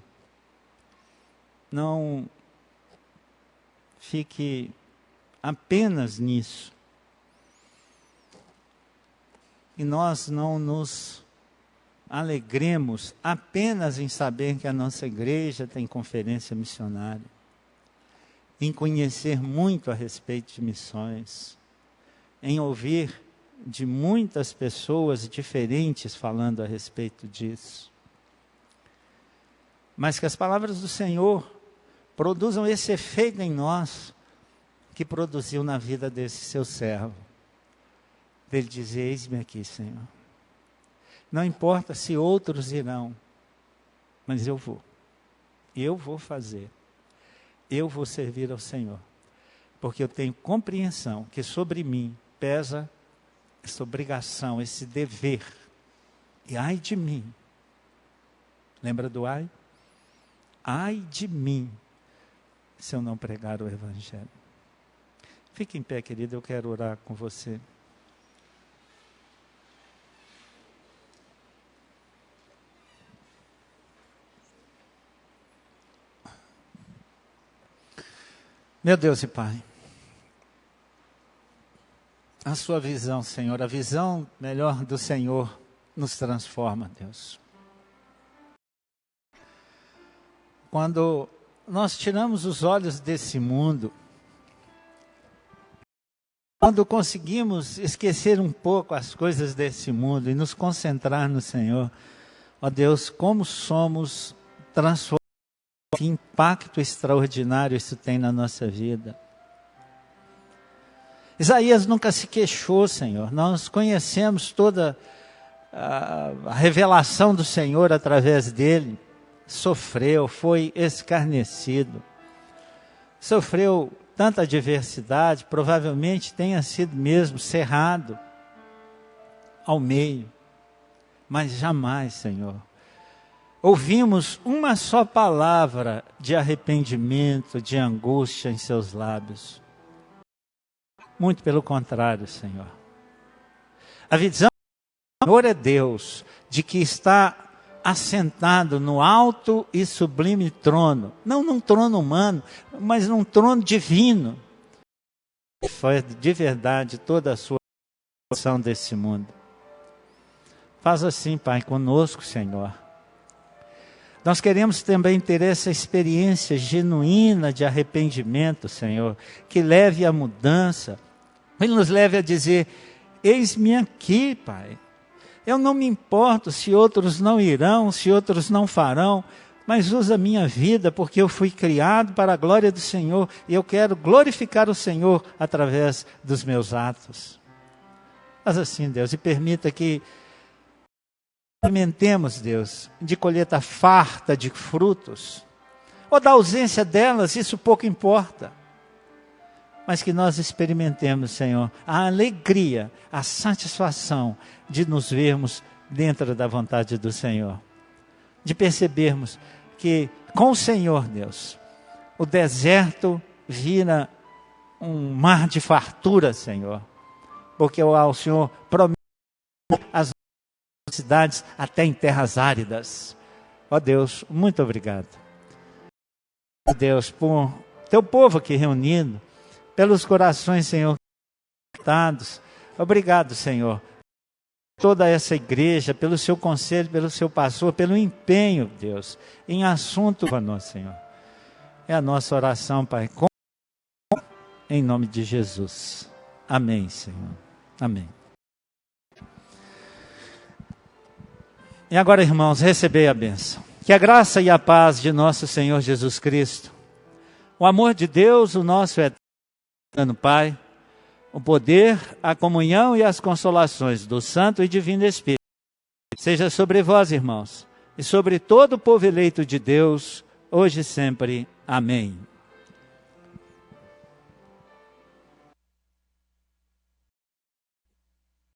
não fique apenas nisso. E nós não nos alegremos apenas em saber que a nossa igreja tem conferência missionária, em conhecer muito a respeito de missões, em ouvir de muitas pessoas diferentes falando a respeito disso. Mas que as palavras do Senhor produzam esse efeito em nós que produziu na vida desse seu servo. Dele dizer: eis-me aqui, Senhor. Não importa se outros irão, mas eu vou. Eu vou fazer. Eu vou servir ao Senhor. Porque eu tenho compreensão que sobre mim pesa essa obrigação, esse dever. E ai de mim. Lembra do ai? Ai de mim, se eu não pregar o Evangelho. Fique em pé, querido, eu quero orar com você. Meu Deus e Pai, a sua visão, Senhor, a visão melhor do Senhor nos transforma, Deus. Quando nós tiramos os olhos desse mundo, quando conseguimos esquecer um pouco as coisas desse mundo e nos concentrar no Senhor, ó Deus, como somos transformados. Que impacto extraordinário isso tem na nossa vida. Isaías nunca se queixou, Senhor. Nós conhecemos toda a revelação do Senhor através dele. Sofreu, foi escarnecido. Sofreu tanta adversidade, provavelmente tenha sido mesmo cerrado ao meio. Mas jamais, Senhor, ouvimos uma só palavra de arrependimento, de angústia em seus lábios. Muito pelo contrário, Senhor. A visão do Senhor é Deus, de que está assentado no alto e sublime trono. Não num trono humano, mas num trono divino. Foi de verdade toda a sua ação desse mundo. Faz assim, Pai, conosco, Senhor. Nós queremos também ter essa experiência genuína de arrependimento, Senhor, que leve à mudança, que nos leve a dizer: eis-me aqui, Pai. Eu não me importo se outros não irão, se outros não farão, mas usa a minha vida, porque eu fui criado para a glória do Senhor, e eu quero glorificar o Senhor através dos meus atos. Faz assim, Deus, e permita que experimentemos, Deus, de colheita farta de frutos, ou da ausência delas, isso pouco importa. Mas que nós experimentemos, Senhor, a alegria, a satisfação de nos vermos dentro da vontade do Senhor. De percebermos que com o Senhor, Deus, o deserto vira um mar de fartura, Senhor. Porque o Senhor promete as cidades até em terras áridas. Ó Deus, muito obrigado. Ó Deus, por teu povo aqui reunido, pelos corações, Senhor, conectados. Obrigado, Senhor. Toda essa igreja, pelo seu conselho, pelo seu pastor, pelo empenho, Deus, em assunto conosco, Senhor. É a nossa oração, Pai, em nome de Jesus. Amém, Senhor. Amém. E agora, irmãos, recebei a bênção. Que a graça e a paz de nosso Senhor Jesus Cristo, o amor de Deus, o nosso eterno Pai, o poder, a comunhão e as consolações do Santo e Divino Espírito seja sobre vós, irmãos, e sobre todo o povo eleito de Deus, hoje e sempre. Amém.